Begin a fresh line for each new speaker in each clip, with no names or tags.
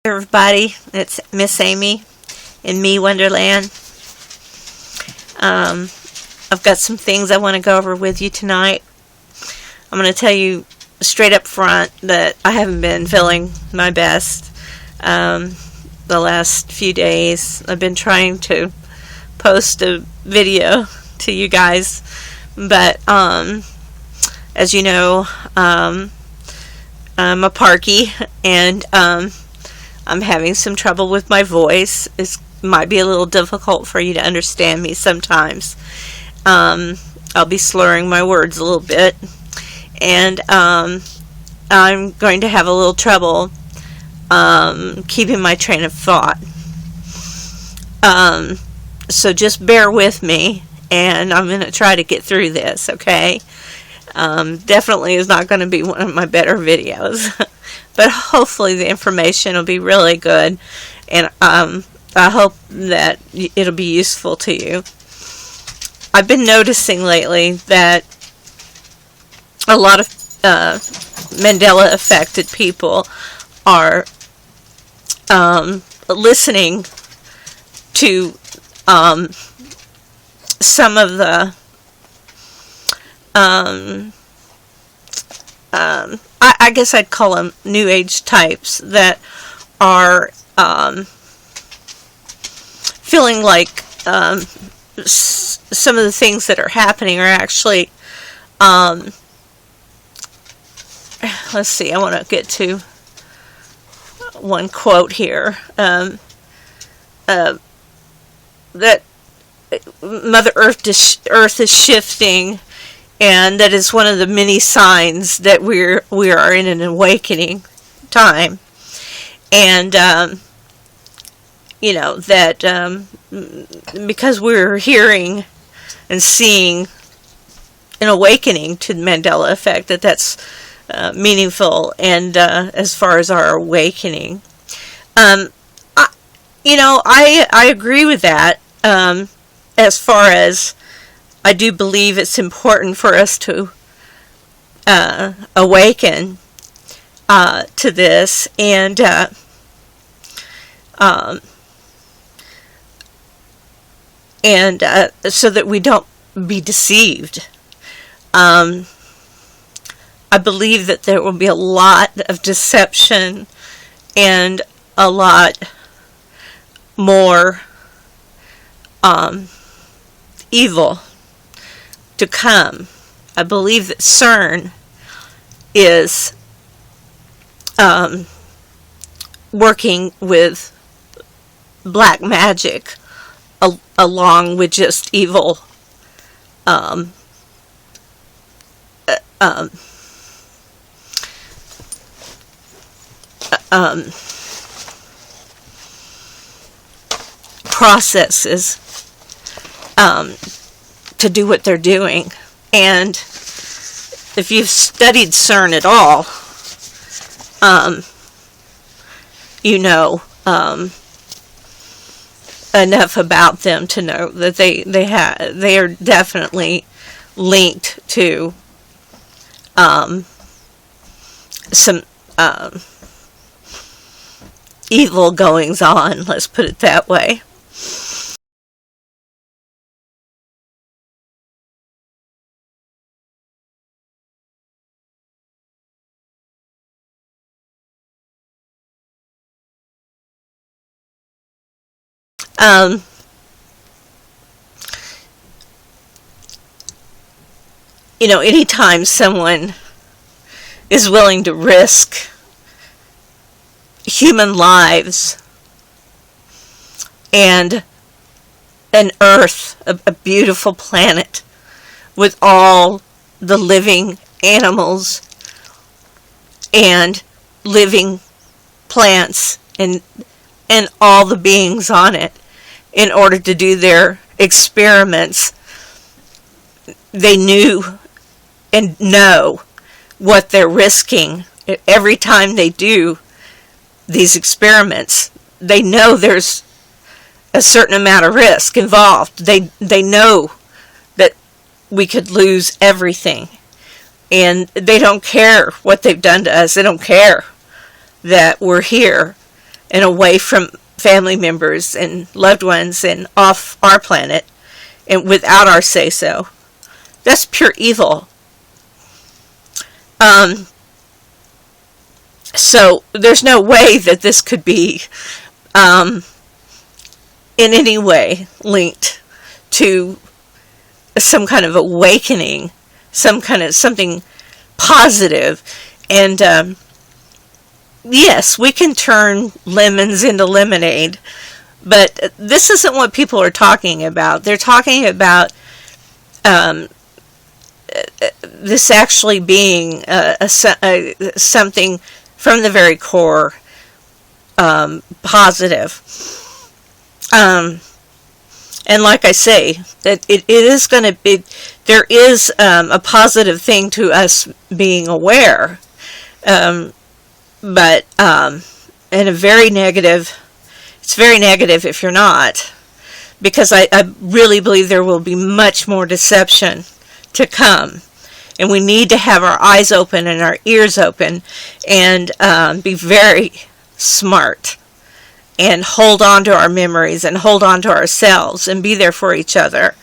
Everybody, it's Miss Amy in Me Wonderland. I've got some things I want to go over with you tonight. I'm going to tell you straight up front that I haven't been feeling my best the last few days. I've been trying to post a video to you guys, but as you know, I'm a parky, and I'm having some trouble with my voice. It might be a little difficult for you to understand me sometimes. I'll be slurring my words a little bit, and I'm going to have a little trouble keeping my train of thought. So just bear with me, and I'm going to try to get through this, okay? Definitely is not going to be one of my better videos. But hopefully the information will be really good, and I hope that it'll be useful to you. I've been noticing lately that a lot of Mandela affected people are listening to some of the I guess I'd call them New Age types that are feeling like some of the things that are happening are actually, let's see, I want to get to one quote here, that Mother Earth is shifting, and that is one of the many signs that we are in an awakening time. And that because we're hearing and seeing an awakening to the Mandela Effect, that's meaningful, and as far as our awakening, I agree with that. As far as I do believe it's important for us to awaken to this, and so that we don't be deceived. I believe that there will be a lot of deception and a lot more evil to come. I believe that CERN is working with black magic along with just evil processes to do what they're doing. And if you've studied CERN at all, enough about them to know that they are definitely linked to some evil goings on, let's put it that way. Anytime someone is willing to risk human lives and an earth, a beautiful planet with all the living animals and living plants and all the beings on it, in order to do their experiments, they knew and know what they're risking. Every time they do these experiments, they know there's a certain amount of risk involved. They know that we could lose everything, and they don't care what they've done to us. They don't care that we're here and away from family members and loved ones and off our planet and without our say-so. That's pure evil. So there's no way that this could be in any way linked to some kind of awakening, some kind of something positive. And yes, we can turn lemons into lemonade, but this isn't what people are talking about. They're talking about this actually being something from the very core positive. And like I say, that it is going to be, there is a positive thing to us being aware, but in a very negative, it's very negative if you're not, because I really believe there will be much more deception to come. And we need to have our eyes open and our ears open and be very smart and hold on to our memories and hold on to ourselves and be there for each other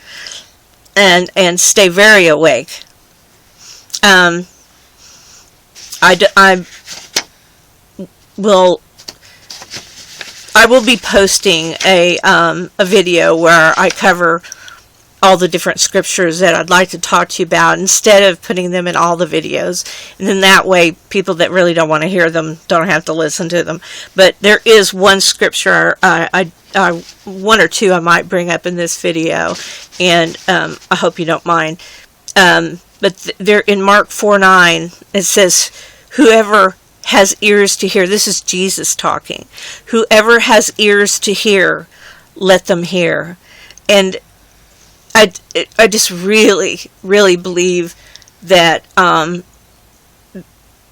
and stay very awake. I will be posting a video where I cover all the different scriptures that I'd like to talk to you about instead of putting them in all the videos. And then that way people that really don't want to hear them don't have to listen to them. But there is one scripture, one or two I might bring up in this video, and I hope you don't mind. But there in Mark 4:9 it says, whoever has ears to hear, this is Jesus talking, whoever has ears to hear, let them hear. And I just really, really believe that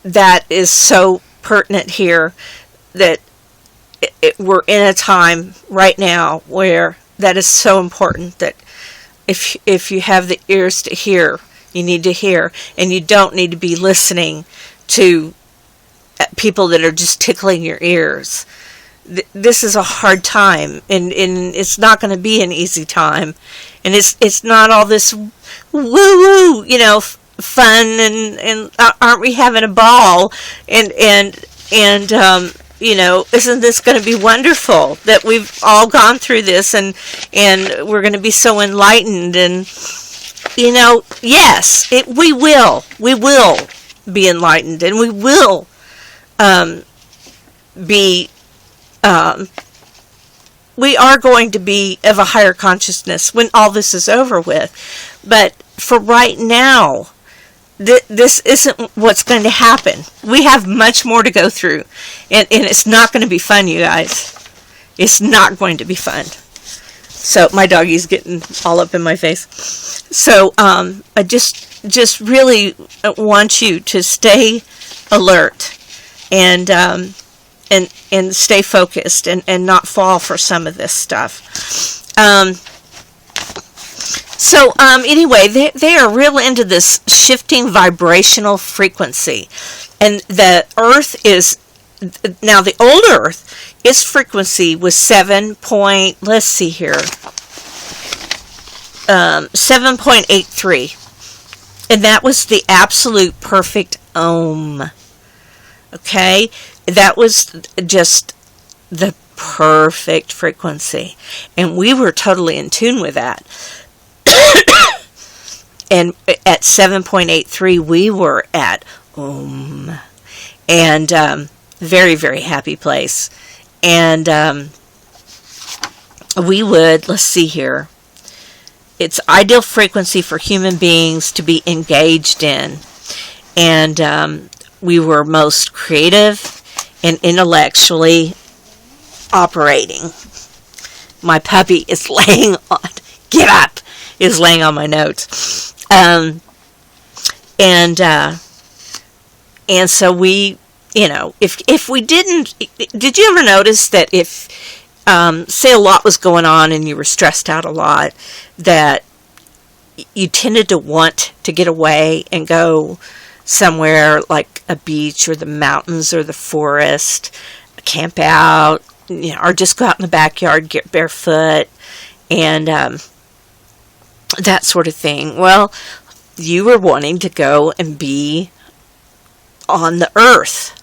that is so pertinent here, that we're in a time right now where that is so important, that if you have the ears to hear, you need to hear, and you don't need to be listening to people that are just tickling your ears. This is a hard time, and it's not going to be an easy time, and it's not all this woo-woo, fun, and aren't we having a ball, and isn't this going to be wonderful that we've all gone through this, and we're going to be so enlightened, and yes, we will be enlightened, and we will be we are going to be of a higher consciousness when all this is over with. But for right now, this isn't what's going to happen. We have much more to go through. And it's not going to be fun, you guys. It's not going to be fun. So my doggy's getting all up in my face. So I just really want you to stay alert and stay focused and not fall for some of this stuff. Anyway, they are real into this shifting vibrational frequency. And the Earth is, now the old Earth, its frequency was 7.83. And that was the absolute perfect ohm. Okay? That was just the perfect frequency. And we were totally in tune with that. And at 7.83, we were at Om. And very, very happy place. And we would, let's see here. It's ideal frequency for human beings to be engaged in. And we were most creative and intellectually operating. My puppy is laying on, get up, is laying on my notes. And so we, if we did you ever notice that if, say a lot was going on and you were stressed out a lot, that you tended to want to get away and go somewhere like a beach or the mountains or the forest, camp out, or just go out in the backyard, get barefoot, and that sort of thing. Well, you were wanting to go and be on the earth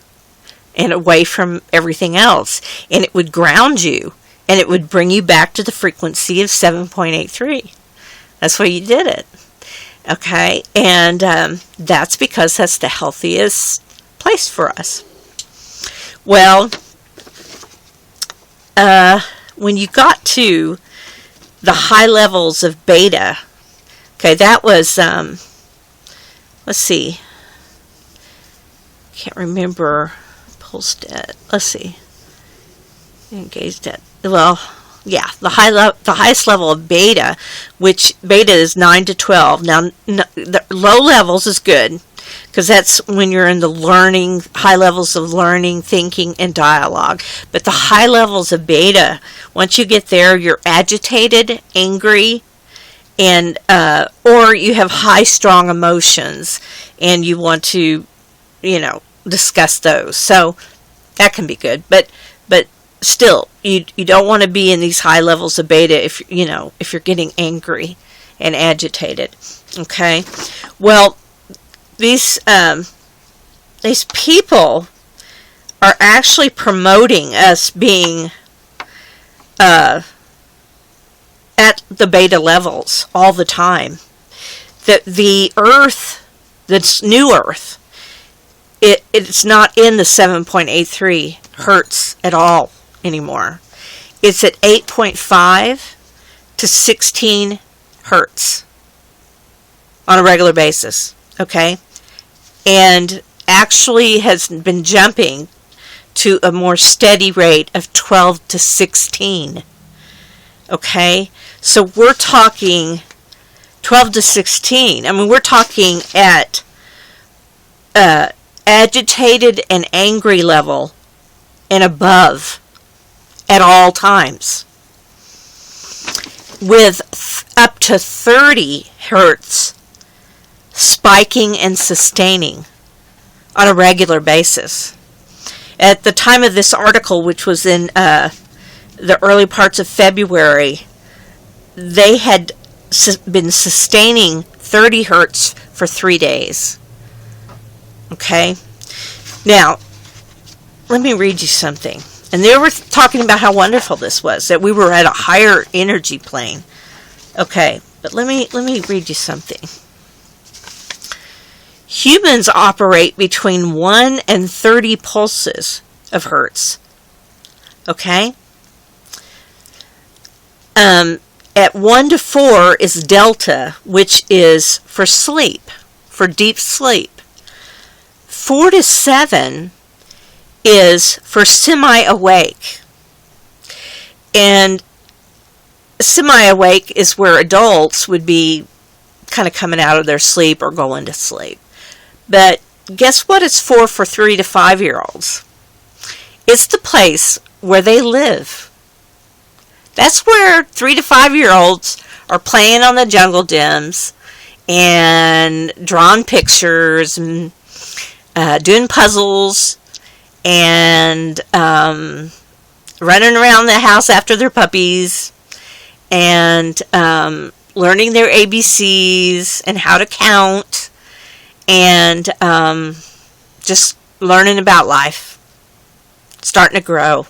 and away from everything else, and it would ground you, and it would bring you back to the frequency of 7.83. That's why you did it. Okay, and that's because that's the healthiest place for us. Well, when you got to the high levels of beta, okay, that was, let's see, can't remember, pulsed at, let's see, engaged at, well, yeah, the highest level of beta, which beta is 9 to 12. Now, the low levels is good, because that's when you're in the learning, high levels of learning, thinking, and dialogue. But the high levels of beta, once you get there, you're agitated, angry, and or you have high, strong emotions, and you want to, discuss those. So that can be good. But still, you don't want to be in these high levels of beta if you're getting angry and agitated. Okay, well, these people are actually promoting us being at the beta levels all the time. That the Earth, this new Earth, it's not in the 7.83 hertz at all anymore. It's at 8.5 to 16 hertz on a regular basis, okay? And actually has been jumping to a more steady rate of 12 to 16, okay? So we're talking 12 to 16. I mean, we're talking at agitated and angry level and above at all times, with up to 30 hertz spiking and sustaining on a regular basis. At the time of this article, which was in the early parts of February, they had been sustaining 30 hertz for 3 days. Okay? Now, let me read you something. And they were talking about how wonderful this was, that we were at a higher energy plane. Okay, but let me read you something. Humans operate between 1 and 30 pulses of hertz. Okay? At 1 to 4 is delta, which is for sleep, for deep sleep. 4 to 7 is for semi-awake. And semi-awake is where adults would be kind of coming out of their sleep or going to sleep. But guess what it's for 3 to 5-year-olds? It's the place where they live. That's where 3 to 5-year-olds are playing on the jungle gyms and drawing pictures and doing puzzles and running around the house after their puppies and learning their ABCs and how to count and just learning about life, starting to grow.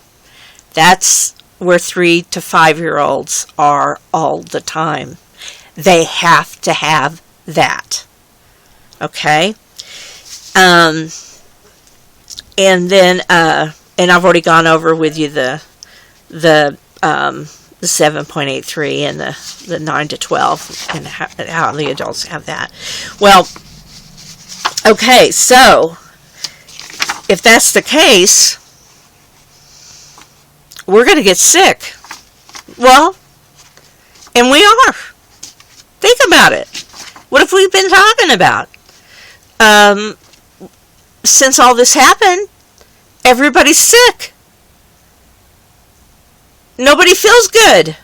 That's where 3 to 5-year-olds are all the time. They have to have that. Okay? And then, and I've already gone over with you the 7.83 and the 9 to 12 and how the adults have that. Well, okay, so if that's the case, we're going to get sick. Well, and we are. Think about it. What have we been talking about? Since all this happened, everybody's sick. Nobody feels good.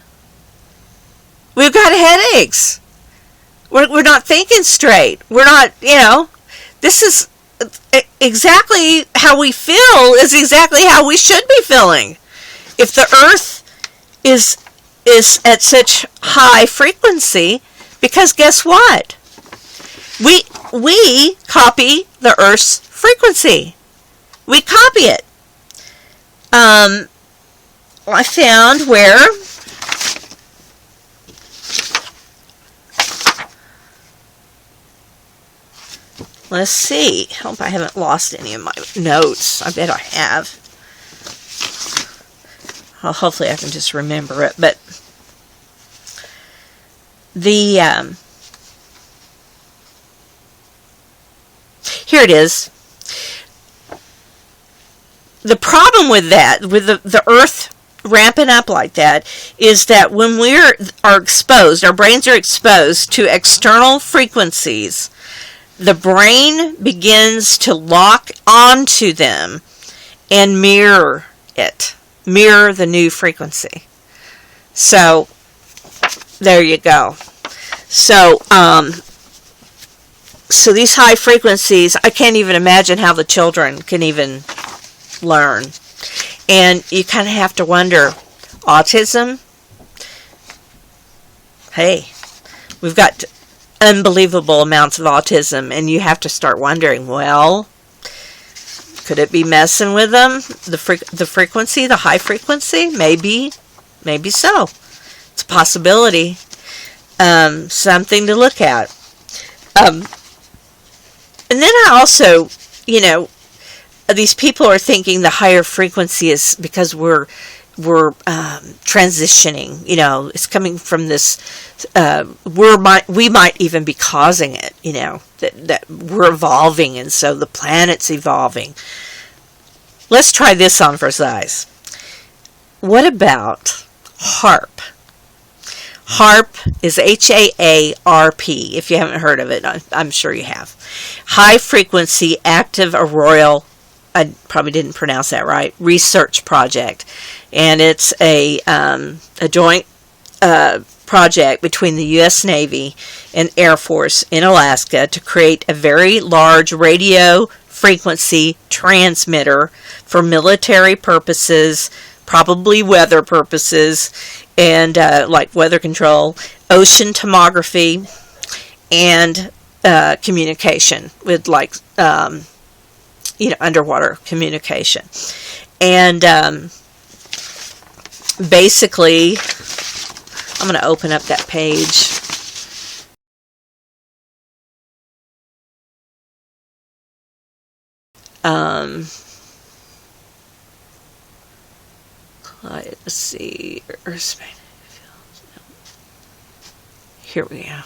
We've got headaches. We're not thinking straight. We're not, this is, exactly how we feel is exactly how we should be feeling. If the earth is at such high frequency, because guess what? We copy the earth's frequency. We copy it. I found where let's see. Hope I haven't lost any of my notes. I bet I have. Well, hopefully I can just remember it. But the here it is. The problem with that, with the earth ramping up like that, is that when we are exposed, our brains are exposed to external frequencies, the brain begins to lock onto them and mirror the new frequency. So there you go. So so these high frequencies, I can't even imagine how the children can even learn. And you kind of have to wonder, autism? Hey, we've got unbelievable amounts of autism, and you have to start wondering, well, could it be messing with them? The frequency, the high frequency? Maybe so. It's a possibility. Something to look at. And then I also, these people are thinking the higher frequency is because we're transitioning. It's coming from this. We might even be causing it. That we're evolving, and so the planet's evolving. Let's try this on for size. What about HAARP? HAARP is HAARP. If you haven't heard of it, I'm sure you have. High Frequency Active Auroral, I probably didn't pronounce that right, research project. And it's a joint project between the U.S. Navy and Air Force in Alaska to create a very large radio frequency transmitter for military purposes, probably weather purposes, and like weather control, ocean tomography, and communication with underwater communication. And basically, I'm going to open up that page. Let's see. Here we go.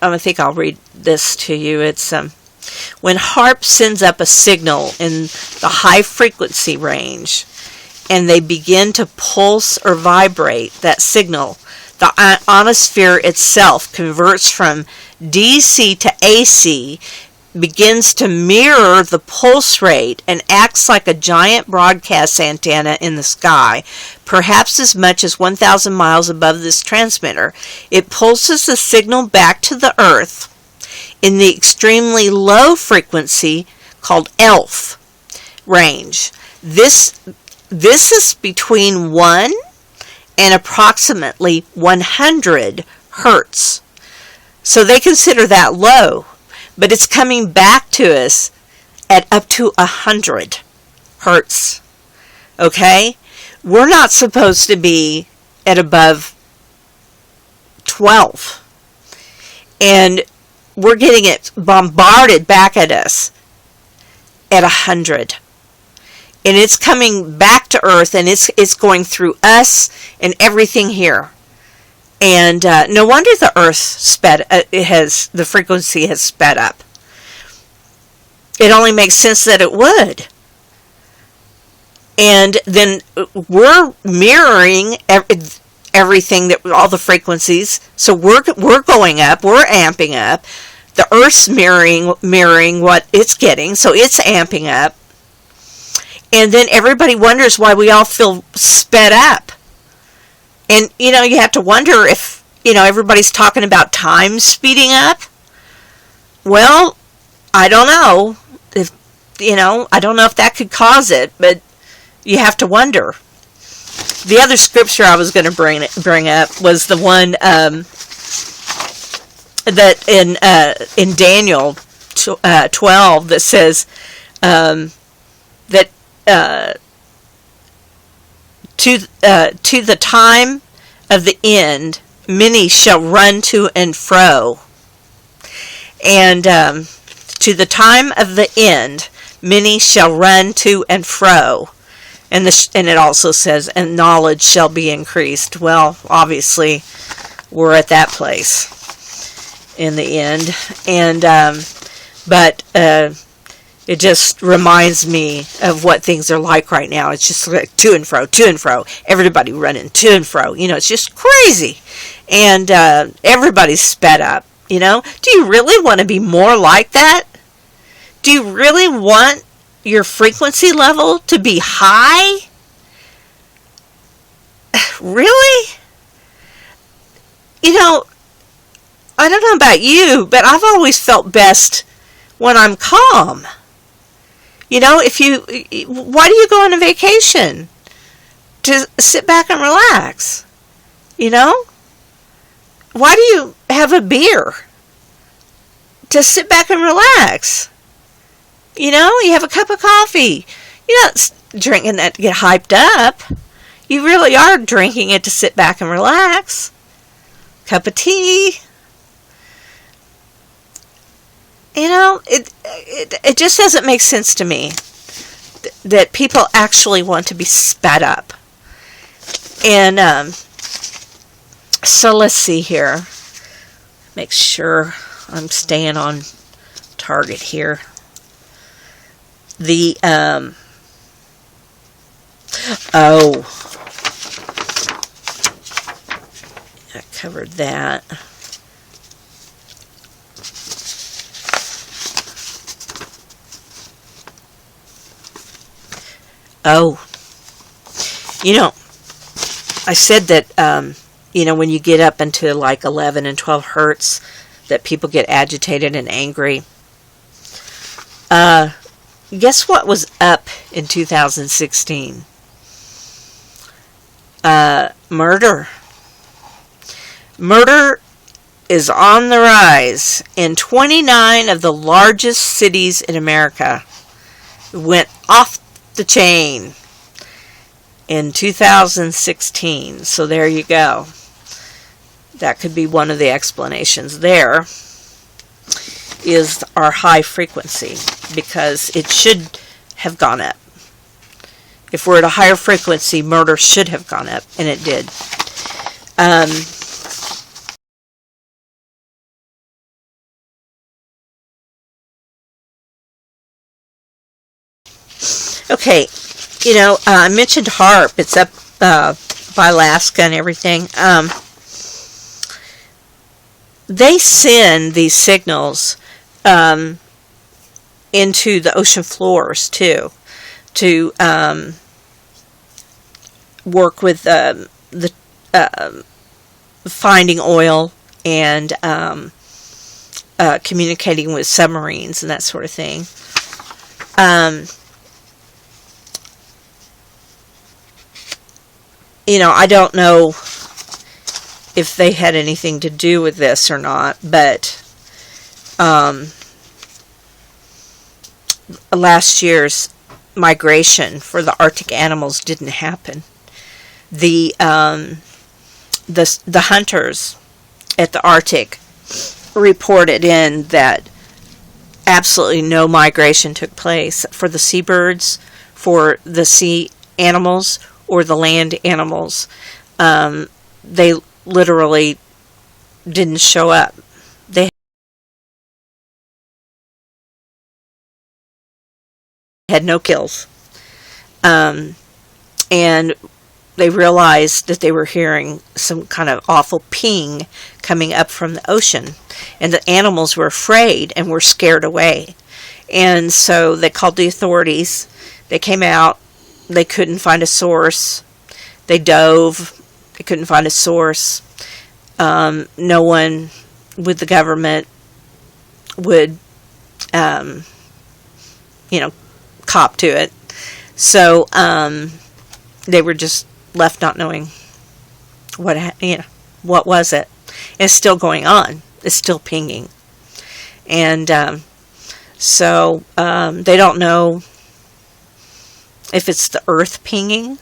I think I'll read this to you. It's when HAARP sends up a signal in the high frequency range, and they begin to pulse or vibrate that signal, the ionosphere itself converts from DC to AC, begins to mirror the pulse rate, and acts like a giant broadcast antenna in the sky, perhaps as much as 1,000 miles above this transmitter. It pulses the signal back to the Earth in the extremely low frequency called ELF range. This is between 1 and approximately 100 hertz. So they consider that low, but it's coming back to us at up to 100 hertz. Okay? We're not supposed to be at above 12. And we're getting it bombarded back at us at 100. And it's coming back to Earth, and it's going through us and everything here. And no wonder the Earth the frequency has sped up. It only makes sense that it would. And then we're mirroring everything, all the frequencies. So we're going up, we're amping up. The Earth's mirroring what it's getting, so it's amping up. And then everybody wonders why we all feel sped up. And, you have to wonder if everybody's talking about time speeding up. Well, I don't know if, I don't know if that could cause it, but you have to wonder. The other scripture I was going to bring up was the one that in Daniel 12 that says that to the time of the end, many shall run to and fro. And to the time of the end, many shall run to and fro. And it also says, and knowledge shall be increased. Well, obviously, we're at that place in the end. And but it just reminds me of what things are like right now. It's just like to and fro, everybody running to and fro. It's just crazy. And everybody's sped up. Do you really want to be more like that? Do you really want your frequency level to be high? Really? I don't know about you, but I've always felt best when I'm calm. Why do you go on a vacation? To sit back and relax. Why do you have a beer? To sit back and relax. You have a cup of coffee. You're not drinking that to get hyped up. You really are drinking it to sit back and relax. Cup of tea. It just doesn't make sense to me that people actually want to be sped up. And so let's see here. Make sure I'm staying on target here. I covered that. I said that, when you get up into like 11 and 12 hertz, that people get agitated and angry. Guess what was up in 2016? Murder. Murder is on the rise in 29 of the largest cities in America. It went off the chain in 2016. So there you go. That could be one of the explanations there, is our high frequency, because it should have gone up. If we're at a higher frequency, murder should have gone up, and it did. Okay, I mentioned HAARP. It's up by Alaska and everything. They send these signals into the ocean floors too, to work with the finding oil and communicating with submarines and that sort of thing. I don't know if they had anything to do with this or not, but last year's migration for the Arctic animals didn't happen. The hunters at the Arctic reported in that absolutely no migration took place for the seabirds, for the sea animals, or the land animals. They literally didn't show up. They had no kills. And they realized that they were hearing some kind of awful ping coming up from the ocean. And the animals were afraid and were scared away. And so they called the authorities. They came out. They couldn't find a source. They dove. They couldn't find a source. no one with the government would, cop to it. So they were just left not knowing what was it. It's still going on. It's still pinging. And so they don't know if it's the Earth pinging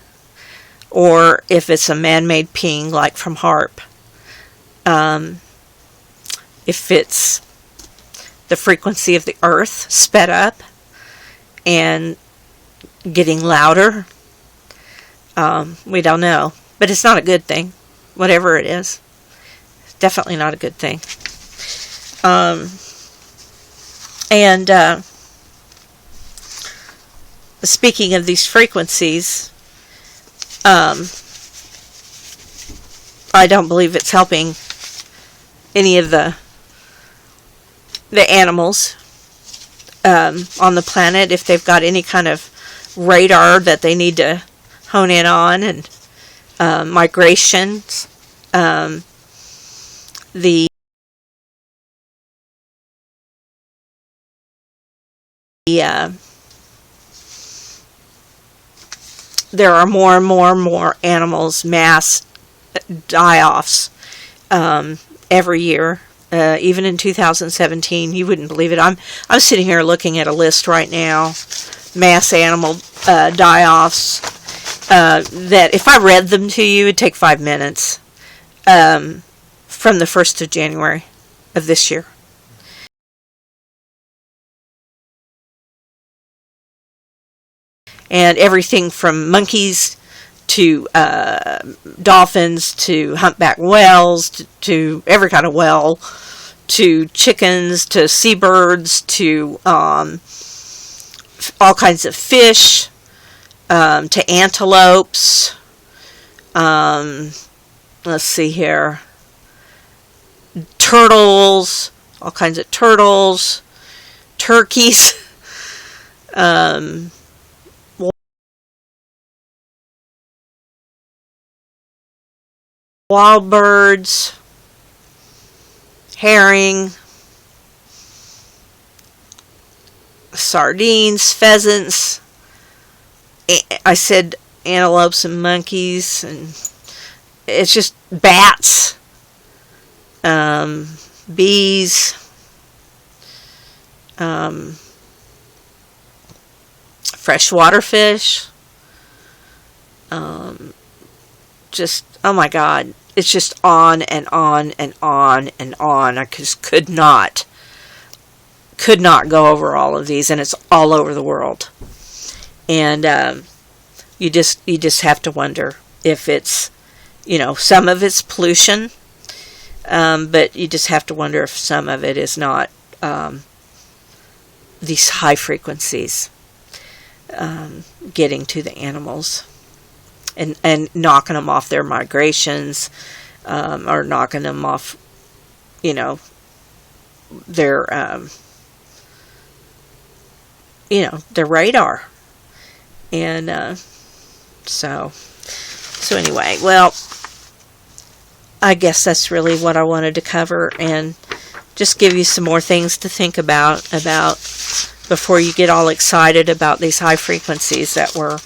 or if it's a man-made ping like from HAARP. If it's the frequency of the Earth sped up and getting louder, we don't know. But it's not a good thing, whatever it is. It's definitely not a good thing. And speaking of these frequencies, I don't believe it's helping any of the animals on the planet if they've got any kind of radar that they need to hone in on, and migrations. There are more and more animals, mass die-offs every year. Even in 2017, you wouldn't believe it. I'm sitting here looking at a list right now, mass animal die-offs, that if I read them to you, it'd take 5 minutes, from the 1st of January of this year. And everything from monkeys to dolphins to humpback whales to every kind of whale, to chickens to seabirds to all kinds of fish, to antelopes. Let's see here. Turtles, all kinds of turtles, turkeys. Wild birds, herring, sardines, pheasants. I said antelopes and monkeys, and it's just bats, bees, freshwater fish, just, oh my God, it's just on and on and on and on. I just could not go over all of these, and it's all over the world. And you just have to wonder if it's, some of it's pollution, but you just have to wonder if some of it is not these high frequencies getting to the animals. And knocking them off their migrations, or knocking them off, their radar. And so anyway, well, I guess that's really what I wanted to cover, and just give you some more things to think about before you get all excited about these high frequencies that we're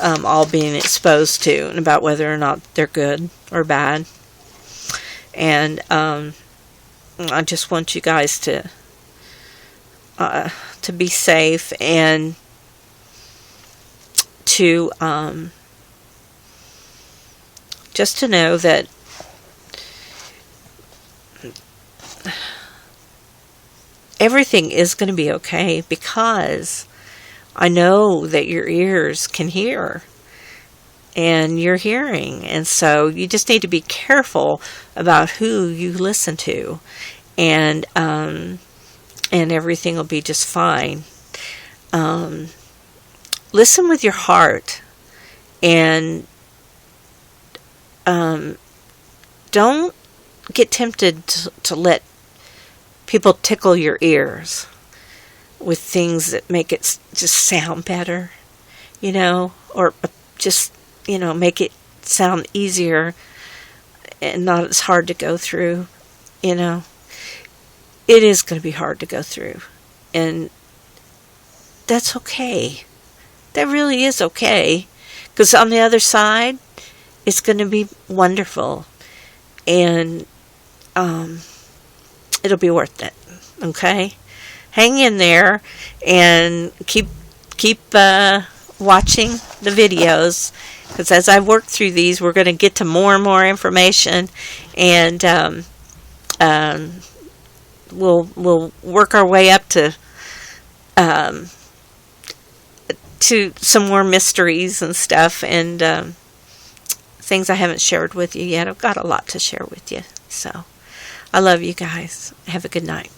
all being exposed to, and about whether or not they're good or bad. And I just want you guys to be safe, and to just to know that everything is going to be okay, because I know that your ears can hear, and you're hearing, and so you just need to be careful about who you listen to, and everything will be just fine. Listen with your heart, and don't get tempted to let people tickle your ears with things that make it just sound better, or just, make it sound easier. and not as hard to go through. You know, it is going to be hard to go through, and that's okay. That really is okay, because on the other side, it's going to be wonderful, and it'll be worth it. Okay, hang in there and keep watching the videos, because as I work through these, we're going to get to more and more information, and we'll work our way up to some more mysteries and stuff, and things I haven't shared with you yet. I've got a lot to share with you. So I love you guys. Have a good night.